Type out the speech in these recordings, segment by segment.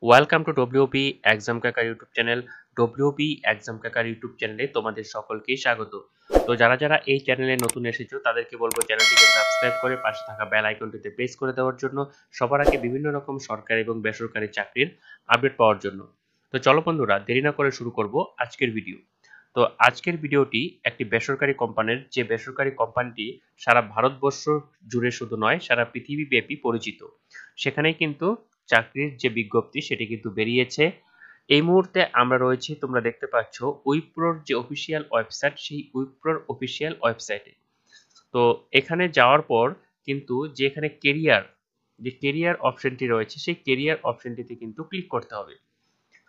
Welcome to WP exam কাকার YouTube channel. WP exam কাকার YouTube চ্যানেলে তোমাদের সকলকে স্বাগত। তো যারা এই চ্যানেলে নতুন এসেছো তাদেরকে বলবো চ্যানেলটিকে সাবস্ক্রাইব করে পাশে থাকা বেল আইকনটিতে প্রেস করে দেওয়ার জন্য, সবার আগে বিভিন্ন রকম সরকারি এবং বেসরকারি চাকরির আপডেট পাওয়ার জন্য। তো চলো বন্ধুরা, দেরি না করে শুরু করব আজকের ভিডিও। তো আজকের ভিডিওটি একটি বেসরকারি কোম্পানির, যে বেসরকারি কোম্পানিটি সারা ভারতবর্ষ জুড়ে শুধু নয়, সারা পৃথিবীব্যাপী পরিচিত। সেখানেই কিন্তু চাকরির যে বিজ্ঞপ্তি সেটি কিন্তু বেরিয়েছে। এই মুহূর্তে আমরা রয়েছি, তোমরা দেখতে পাচ্ছ, উইপ্রোর যে অফিসিয়াল ওয়েবসাইট, সেই উইপ্রোর অফিসিয়াল ওয়েবসাইটে। তো এখানে যাওয়ার পর কিন্তু যে এখানে কেরিয়ার অপশনটি রয়েছে, সেই কেরিয়ার অপশনটিতে কিন্তু ক্লিক করতে হবে।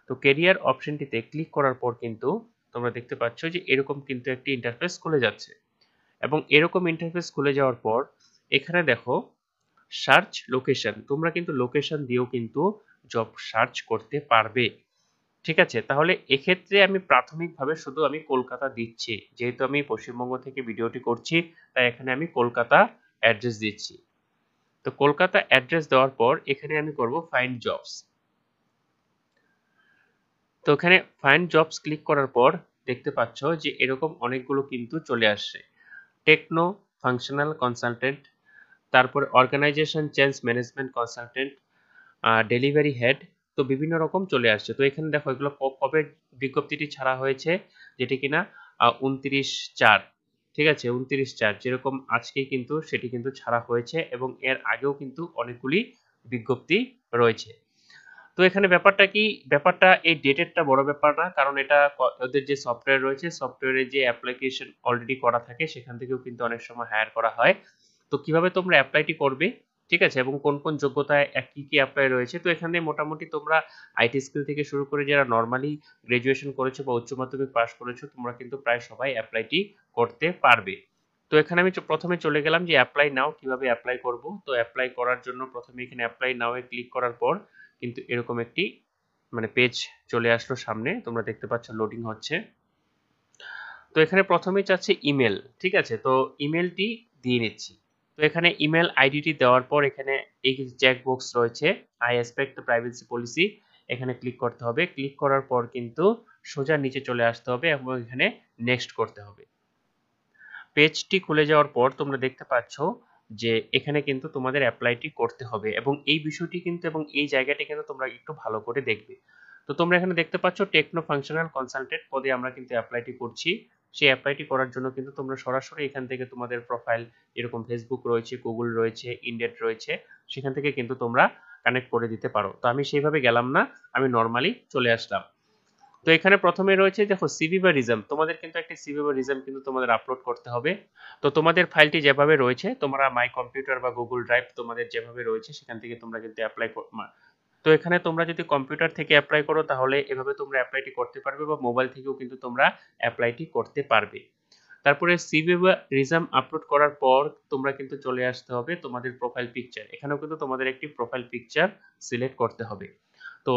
তো কেরিয়ার অপশনটিতে ক্লিক করার পর কিন্তু তোমরা দেখতে পাচ্ছ যে এরকম কিন্তু একটি ইন্টারফেস খুলে যাচ্ছে। এবং এরকম ইন্টারফেস খুলে যাওয়ার পর এখানে দেখো সার্চ লোকেশন, তোমরা কিন্তু লোকেশন দিয়েও কিন্তু জব সার্চ করতে পারবে। ঠিক আছে, তাহলে এক্ষেত্রে আমি প্রাথমিকভাবে শুধু আমি কলকাতা দিচ্ছি, যেহেতু আমি পশ্চিমবঙ্গ থেকে ভিডিওটি করছি, তাই এখানে আমি কলকাতা অ্যাড্রেস দিচ্ছি। তো কলকাতা অ্যাড্রেস দেওয়ার পর এখানে আমি করব ফাইন্ড জবস। তো এখানে ফাইন্ড জবস ক্লিক করার পর দেখতে পাচ্ছ যে এরকম অনেকগুলো কিন্তু চলে আসছে। টেকনো ফাংশনাল কনসালটেন্ট, তারপরে organisation change management consultant, delivery head, তো বিভিন্ন রকম চলে আসছে। তো এখানে দেখো এগুলো কবে বিজ্ঞপ্তিটি ছাড়া হয়েছে, যেটি কিনা 29/4। ঠিক আছে, 29/4 যেরকম আজকেই কিন্তু সেটি কিন্তু ছাড়া হয়েছে, এবং এর আগেও কিন্তু অনেকগুলি বিজ্ঞপ্তি রয়েছে। তো এখানে ব্যাপারটা কি, ব্যাপারটা এই ডেটেরটা বড় ব্যাপার না, কারণ এটা ওদের যে সফটওয়্যার রয়েছে, সফটওয়্যারে যে অ্যাপ্লিকেশন অলরেডি করা থাকে সেখান থেকেও কিন্তু অনেক সময় হায়ার করা হয়। তো কিভাবে তোমরা অ্যাপ্লাইটি করবে, ঠিক আছে, এবং কোন কোন যোগ্যতায় কি কি অ্যাপ্লাই রয়েছে, তো এখানে মোটামুটি তোমরা আইটি স্কিল থেকে শুরু করে যারা নর্মালি গ্রাজুয়েশন করেছো বা উচ্চ মাধ্যমিক পাস করেছো, তোমরা কিন্তু প্রায় সবাই অ্যাপ্লাইটি করতে পারবে। তো এখানে আমি প্রথমে চলে গেলাম যে অ্যাপ্লাই নাও, কিভাবে অ্যাপ্লাই করব। তো অ্যাপ্লাই করার জন্য প্রথমে এখানে অ্যাপ্লাই নাও এ ক্লিক করার পর কিন্তু এরকম একটি পেজ চলে আসলো সামনে, তোমরা দেখতে পাচ্ছ লোডিং হচ্ছে। তো এখানে প্রথমেই চাচ্ছে ইমেল, ঠিক আছে, তো ইমেলটি দিয়ে নিচ্ছি। তো এখানে ইমেল আইডিটি দেওয়ার পর এখানে এই চেক বক্স রয়েছে, I respect the privacy policy, এখানে ক্লিক করতে হবে। ক্লিক করার পর কিন্তু সোজা নিচে চলে আসতে হবে এবং এখানে নেক্সট করতে হবে। পেজটি খুলে যাওয়ার পর তোমরা দেখতে পাচ্ছ যে এখানে কিন্তু তোমাদের অ্যাপ্লাইটি করতে হবে, এবং এই বিষয়টি কিন্তু এবং এই জায়গাটি কিন্তু তোমরা একটু ভালো করে দেখবে। তো তোমরা এখানে দেখতে পাচ্ছ টেকনো ফাংশনাল কনসালটেন্ট পদে আমরা কিন্তু অ্যাপ্লাইটি করছি। সেই অ্যাপ্লাইটি করার জন্য কিন্তু তোমরা সরাসরি এখান থেকে তোমাদের প্রোফাইল, এরকম ফেসবুক রয়েছে, গুগল রয়েছে, ইনডেড রয়েছে, সেখান থেকে কিন্তু তোমরা কানেক্ট করে দিতে পারো। তো আমি সেইভাবে গেলাম না, আমি নর্মালি চলে আসলাম। তো এখানে প্রথমে রয়েছে দেখো সিভি বা রিজাম, তোমাদের কিন্তু একটা সিভি বা রিজাম কিন্তু তোমাদের আপলোড করতে হবে। তো তোমাদের ফাইলটি যেভাবে রয়েছে, তোমরা মাই কম্পিউটার বা গুগল ড্রাইভ তোমাদের যেভাবে রয়েছে সেখান থেকে তোমরা কিন্তু অ্যাপ্লাই। তো এখানে তোমরা যদি কম্পিউটার থেকে অ্যাপ্লাই করো তাহলে এভাবে তোমরা অ্যাপ্লাইটি করতে পারবে, বা মোবাইল থেকেও কিন্তু তোমরা অ্যাপ্লাইটি করতে পারবে। তারপরে সিভি বা রিজাম আপলোড করার পর তোমরা কিন্তু চলে আসতে হবে তোমাদের প্রোফাইল পিকচার, এখানেও কিন্তু তোমাদের একটি প্রোফাইল পিকচার সিলেক্ট করতে হবে। তো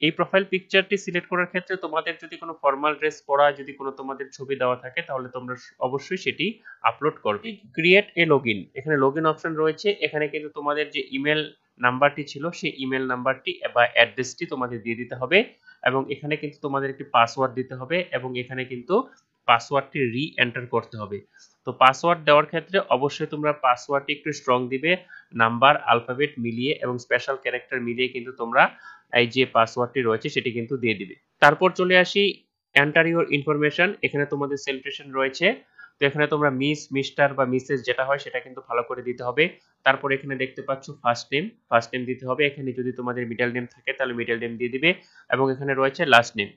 এই প্রোফাইল পিকচারটি সিলেক্ট করার ক্ষেত্রে তোমাদের যদি কোনো ফর্মাল ড্রেস পরা, যদি কোনো তোমাদের ছবি দেওয়া থাকে, তাহলে তোমরা অবশ্যই সেটি আপলোড করবে। ক্রিয়েট এ লগইন, এখানে লগইন অপশন রয়েছে, এখানে কিন্তু তোমাদের যে ইমেল নাম্বারটি ছিল সেই ইমেল নাম্বারটি বা অ্যাড্রেসটি তোমাদের দিয়ে দিতে হবে, এবং এখানে কিন্তু তোমাদের একটি পাসওয়ার্ড দিতে হবে, এবং এখানে কিন্তু পাসওয়ার্ডটি রি এন্টার করতে হবে। তো পাসওয়ার্ড দেওয়ার ক্ষেত্রে অবশ্যই তোমরা পাসওয়ার্ডটি একটু স্ট্রং দিবে, নাম্বার আলফাবেট মিলিয়ে এবং স্পেশাল ক্যারেক্টার মিলিয়ে কিন্তু তোমরা এই যে পাসওয়ার্ডটি রয়েছে সেটি কিন্তু দিয়ে দিবে। তারপর চলে আসি এন্টার ইউর ইনফরমেশন, এখানে তোমাদের সেলিব্রেশন রয়েছে। তো এখানে তোমরা মিস, মিস্টার বা মিসেস যেটা হয় সেটা কিন্তু ভালো করে দিতে হবে। তারপর এখানে দেখতে পাচ্ছ ফার্স্ট নেম দিতে হবে, এখানে যদি তোমাদের মিডল নেম থাকে তাহলে মিডল নেম দিয়ে দিবে, এবং এখানে রয়েছে লাস্ট নেম।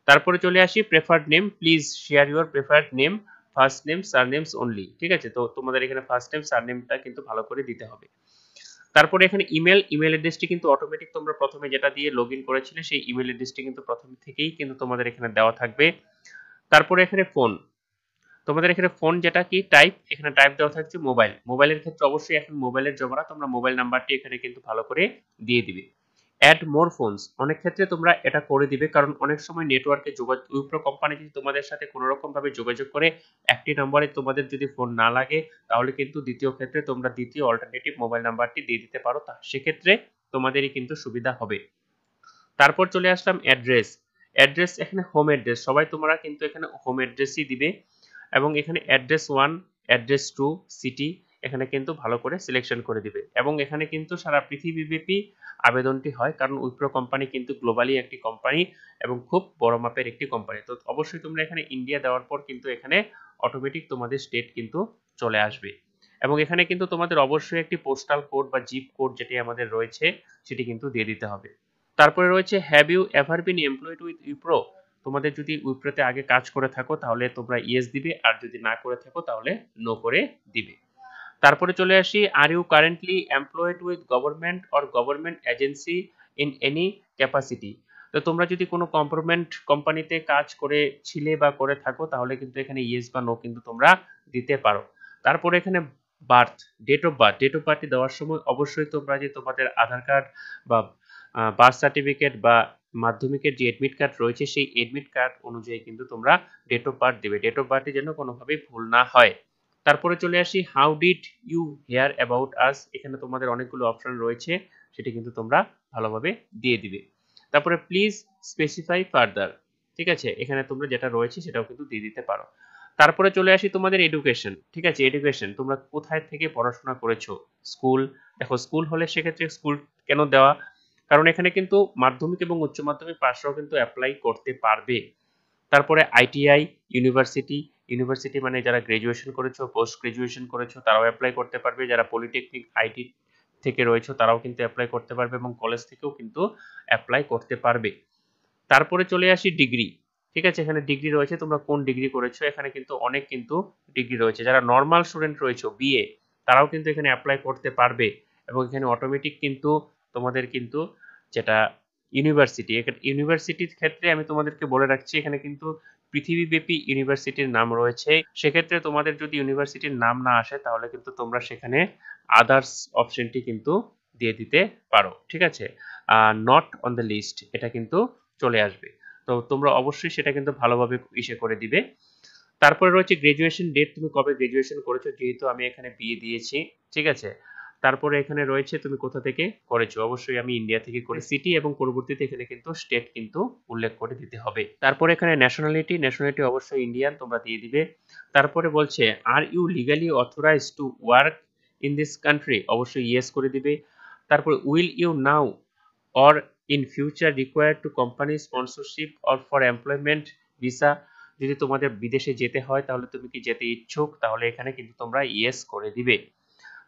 তারপরে চলে আসি preferred name, please share your preferred name, first name surnames only, ঠিক আছে, তো তোমাদের এখানে ফার্স্ট নেম সারনেমটা কিন্তু ভালো করে দিতে হবে। তারপরে এখানে ইমেল অ্যাড্রেসটি কিন্তু অটোমেটিক তোমরা প্রথমে যেটা দিয়ে লগইন করেছিলে সেই ইমেল অ্যাড্রেসটি কিন্তু প্রথম থেকেই কিন্তু তোমাদের এখানে দেওয়া থাকবে। তারপরে এখানে ফোন, তোমাদের এখানে ফোন যেটা কি টাইপ, এখানে টাইপ দেওয়া থাকছে মোবাইল, মোবাইলের ক্ষেত্রে অবশ্যই এখন মোবাইলের জমানা, তোমরা মোবাইল নাম্বারটি এখানে কিন্তু ভালো করে দিয়ে দিবে। অ্যাড মোর ফোনস, অনেক ক্ষেত্রে তোমরা এটা করে দিবে, কারণ অনেক সময় নেটওয়ার্কে যোগাযোগ, উইপ্রো কোম্পানি যদি তোমাদের সাথে কোনো রকম ভাবে যোগাযোগ করে একটি নম্বরে তোমাদের যদি ফোন না লাগে, তাহলে কিন্তু দ্বিতীয় ক্ষেত্রে তোমরা দ্বিতীয় অল্টারনেটিভ মোবাইল নাম্বারটি দিয়ে দিতে পারো, তা সেক্ষেত্রে তোমাদেরই কিন্তু সুবিধা হবে। তারপর চলে আসলাম অ্যাড্রেস। অ্যাড্রেস এখানে হোম অ্যাড্রেস, সবাই তোমরা কিন্তু এখানে হোম অ্যাড্রেসই দিবে এবং এখানে অ্যাড্রেস 1, অ্যাড্রেস 2, সিটি এখানে কিন্তু ভালো করে সিলেকশন করে দিবে এবং এখানে কিন্তু সারা পৃথিবীব্যাপী আবেদনটি হয়, কারণ উইপ্রো কোম্পানি কিন্তু গ্লোবালি একটি কোম্পানি এবং খুব বড় মাপের একটি কোম্পানি। তো অবশ্যই তোমরা এখানে ইন্ডিয়া দেওয়ার পর কিন্তু এখানে অটোমেটিক তোমাদের স্টেট কিন্তু চলে আসবে এবং এখানে কিন্তু তোমাদের অবশ্যই একটি পোস্টাল কোড বা জিপ কোড যেটি আমাদের রয়েছে সেটি কিন্তু দিয়ে দিতে হবে। তারপরে রয়েছে have you ever been employed with Wipro. তোমাদের যদি উইপ্রোতে আগে কাজ করে থাকো তাহলে তোমরা ইয়েস দিবে, আর যদি না করে থাকো তাহলে নো করে দিবে। তারপরে চলে আসি, are you currently employed with government or government agency in any capacity. তো তোমরা যদি কোনো গভর্নমেন্ট কোম্পানিতে কাজ করেছিলে বা করে থাকো তাহলে কিন্তু এখানে ইয়েস বা নো কিন্তু তোমরা দিতে পারো। তারপরে এখানে birth, date of birth, date of birth দেওয়ার সময় অবশ্যই তোমরা যে তোমাদের আধার কার্ড বা বার্থ সার্টিফিকেট বা মাধ্যমিকের যে এডমিট কার্ড রয়েছে সেই এডমিট কার্ড অনুযায়ী কিন্তু তোমরা ডেট অফ বার্থ দেবে, ডেট অফ বার্থে যেন কোনোভাবেই ভুল না হয়। তারপরে চলে আসি, how did you hear about us. এখানে তোমাদের অনেকগুলো অপশন রয়েছে, সেটি কিন্তু তোমরা ভালোভাবে দিয়ে দিবে। তারপরে প্লিজ স্পেসিফাই ফার্দার, ঠিক আছে, এখানে তোমরা যেটা রয়েছে সেটাও কিন্তু দিয়ে দিতে পারো। তারপরে চলে আসি তোমাদের এডুকেশন, ঠিক আছে, এডুকেশন তোমরা কোথায় থেকে পড়াশোনা করেছো। স্কুল, দেখো স্কুল হলে সেক্ষেত্রে স্কুল কেন দেওয়া, কারণ এখানে কিন্তু মাধ্যমিক এবং উচ্চ মাধ্যমিক পাশরাও কিন্তু অ্যাপ্লাই করতে পারবে। তারপরে আইটিআই, ইউনিভার্সিটি, ইউনিভার্সিটি মানে যারা গ্রাজুয়েশন করেছো, পোস্ট গ্রাজুয়েশন করেছো তারাও অ্যাপ্লাই করতে পারবে, যারা পলিটেকনিক আইটি থেকে রয়েছে তারাও কিন্তু অ্যাপ্লাই করতে পারবে এবং কলেজ থেকেও কিন্তু অ্যাপ্লাই করতে পারবে। তারপরে চলে আসি ডিগ্রি, ঠিক আছে, এখানে ডিগ্রি রয়েছে, তোমরা কোন ডিগ্রি করেছো, এখানে কিন্তু অনেক কিন্তু ডিগ্রি রয়েছে, যারা নর্মাল স্টুডেন্ট রয়েছে বিএ তারাও কিন্তু এখানে অ্যাপ্লাই করতে পারবে এবং এখানে অটোমেটিক কিন্তু তোমাদের কিন্তু যেটা ইউনিভার্সিটি, ইউনিভার্সিটির ক্ষেত্রে আমি তোমাদেরকে বলে রাখছি এখানে কিন্তু পৃথিবীব্যাপী ইউনিভার্সিটির নাম রয়েছে, সেক্ষেত্রে তোমাদের যদি ইউনিভার্সিটির নাম না আসে তাহলে কিন্তু তোমরা সেখানে আদার্স অপশনটি কিন্তু দিয়ে দিতে পারো, ঠিক আছে, নট অন দ্য লিস্ট এটা কিন্তু চলে আসবে। তো তোমরা অবশ্যই সেটা কিন্তু ভালোভাবে ইসে করে দিবে। তারপরে রয়েছে গ্রাজুয়েশন ডেট, তুমি কবে গ্রাজুয়েশন করেছো, যেহেতু আমি এখানে বিয়ে দিয়েছি, ঠিক আছে। তারপরে এখানে রয়েছে তুমি কোথা থেকে করেছো, অবশ্যই আমি ইন্ডিয়া থেকে করে সিটি এবং পরবর্তীতে এখানে কিন্তু স্টেট কিন্তু উল্লেখ করে দিতে হবে। তারপরে এখানে ন্যাশনালিটি, ন্যাশনালিটি অবশ্যই ইন্ডিয়ান তোমরা দিয়ে দিবে। তারপরে বলছে are you legally authorised to work in this country, অবশ্যই ইয়েস করে দিবে। তারপরে will you now or in future required to company sponsorship or for employment visa, যদি তোমাদের বিদেশে যেতে হয় তাহলে তুমি কি যেতে ইচ্ছুক, তাহলে এখানে কিন্তু তোমরা ইয়েস করে দিবে।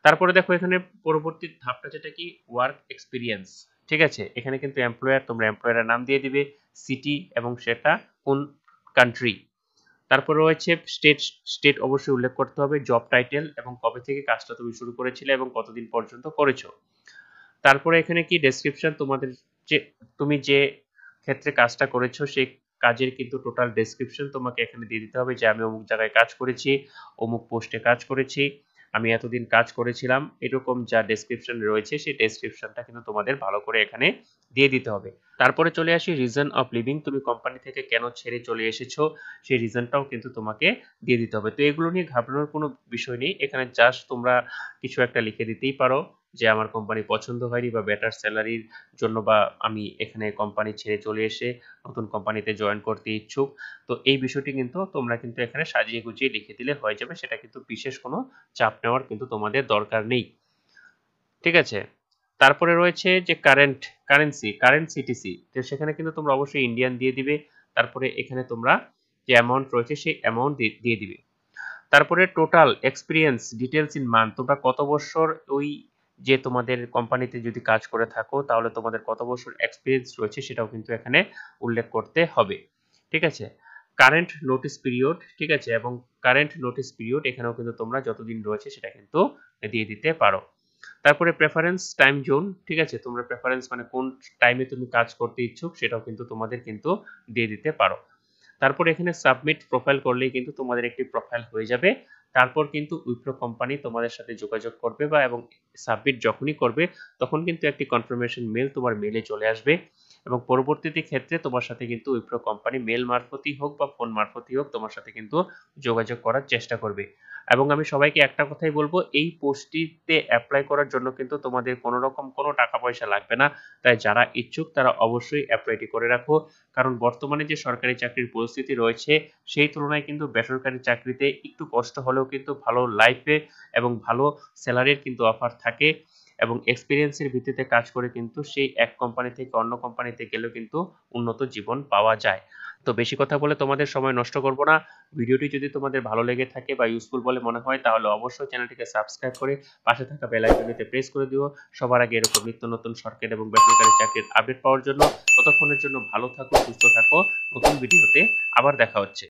তারপরে দেখো এখানে পরবর্তী ধাপটা যেটা কি ওয়ার্ক এক্সপিরিয়েন্স, ঠিক আছে, এখানে কিন্তু এমপ্লয়ার, তোমরা এমপ্লয়ারের নাম দিয়ে দিবে, সিটি এবং সেটা কোন কান্ট্রি। তারপর রয়েছে স্টেট, স্টেট অবশ্যই উল্লেখ করতে হবে, জব টাইটেল এবং কবে থেকে কাজটা তুমি শুরু করেছিলে এবং কতদিন পর্যন্ত করেছো। তারপরে এখানে কি ডেসক্রিপশন, তোমাদের যে তুমি যে ক্ষেত্রে কাজটা করেছো সেই কাজের কিন্তু টোটাল ডেসক্রিপশন তোমাকে এখানে দিয়ে দিতে হবে, যে আমি অমুক জায়গায় কাজ করেছি, অমুক পোস্টে কাজ করেছি, আমি এতদিন কাজ করেছিলাম, এরকম যা ডেসক্রিপশন রয়েছে সেই ডেসক্রিপশনটা কিন্তু তোমাদের ভালো করে এখানে দিয়ে দিতে হবে। তারপরে চলে আসি রিজন অফ লিভিং, তুমি কোম্পানি থেকে কেন ছেড়ে চলে এসেছো সেই রিজনটাও কিন্তু তোমাকে দিয়ে দিতে হবে। তো এগুলো নিয়ে ঘাবড়ানোর কোনো বিষয় নেই, এখানে জাস্ট তোমরা কিছু একটা লিখে দিতেই পারো যে আমার কোম্পানি পছন্দ হয়নি বা বেটার স্যালারির জন্য বা আমি এখানে কোম্পানি ছেড়ে চলে এসে নতুন কোম্পানিতে জয়েন করতে ইচ্ছুক। তো এই বিষয়টি কিন্তু তোমরা কিন্তু এখানে সাজিয়ে গুছিয়ে লিখে দিলে হয়ে যাবে, সেটা কিন্তু বিশেষ কোনো চাপ নেওয়ার কিন্তু তোমাদের দরকার নেই, ঠিক আছে। তারপরে রয়েছে যে কারেন্ট সিটিসি, তো সেখানে কিন্তু তোমরা অবশ্যই ইন্ডিয়ান দিয়ে দিবে। তারপরে এখানে তোমরা যে অ্যামাউন্ট রয়েছে সেই অ্যামাউন্ট দিয়ে দিবে। তারপরে total experience details in month, তোমরা কত বছর ওই যে তোমাদের কোম্পানিতে যদি কাজ করে থাকো তাহলে তোমাদের কত বছর এক্সপিরিয়েন্স রয়েছে সেটাও কিন্তু এখানে উল্লেখ করতে হবে, ঠিক আছে। কারেন্ট নোটিস পিরিয়ড, ঠিক আছে, এবং কারেন্ট নোটিস পিরিয়ড এখানেও কিন্তু তোমরা যতদিন রয়েছে সেটা কিন্তু দিয়ে দিতে পারো। তারপরে প্রেফারেন্স টাইম জোন, ঠিক আছে, তোমরা প্রেফারেন্স মানে কোন টাইমে তুমি কাজ করতে ইচ্ছুক সেটাও কিন্তু তোমাদের কিন্তু দিয়ে দিতে পারো। তারপর এখানে সাবমিট প্রোফাইল করলেই কিন্তু তোমাদের একটি প্রোফাইল হয়ে যাবে। তারপর কিন্তু উইপ্রো কোম্পানি তোমাদের সাথে যোগাযোগ করবে বা এবং সাবমিট যখনই করবে তখন কিন্তু একটি কনফার্মেশন মেল তোমার মেলে চলে আসবে এবং পরবর্তীতে ক্ষেত্রে তোমার সাথে কিন্তু উইপ্রো কোম্পানি মেল মারফতই হোক বা ফোন মারফতই হোক তোমার সাথে কিন্তু যোগাযোগ করার চেষ্টা করবে। এবং আমি সবাইকে একটা কথাই বলবো, এই পোস্টটিতে অ্যাপ্লাই করার জন্য কিন্তু তোমাদের কোনো রকম কোনো টাকা পয়সা লাগবে না। তাই যারা ইচ্ছুক তারা অবশ্যই অ্যাপ্লাইটি করে রাখো, কারণ বর্তমানে যে সরকারি চাকরির পরিস্থিতি রয়েছে সেই তুলনায় কিন্তু বেসরকারি চাকরিতে একটু কষ্ট হলেও কিন্তু ভালো লাইফে এবং ভালো স্যালারির কিন্তু অফার থাকে, এবং এক্সপিরিয়েন্সের ভিত্তিতে কাজ করে কিন্তু সেই এক কোম্পানি থেকে অন্য কোম্পানিতে গেলেও কিন্তু উন্নত জীবন পাওয়া যায়। তো বেশি কথা বলে তোমাদের সময় নষ্ট করব না। ভিডিওটি যদি তোমাদের ভালো লেগে থাকে বা ইউজফুল বলে মনে হয় তাহলে অবশ্যই চ্যানেলটিকে সাবস্ক্রাইব করে পাশে থাকা বেল আইকনটিতে প্রেস করে দিও সবার আগে এরকম নিত্য নতুন সরকারি এবং বেসরকারি চাকরির আপডেট পাওয়ার জন্য। ততক্ষণের জন্য ভালো থাকো, সুস্থ থাকো। নতুন ভিডিওতে আবার দেখা হচ্ছে।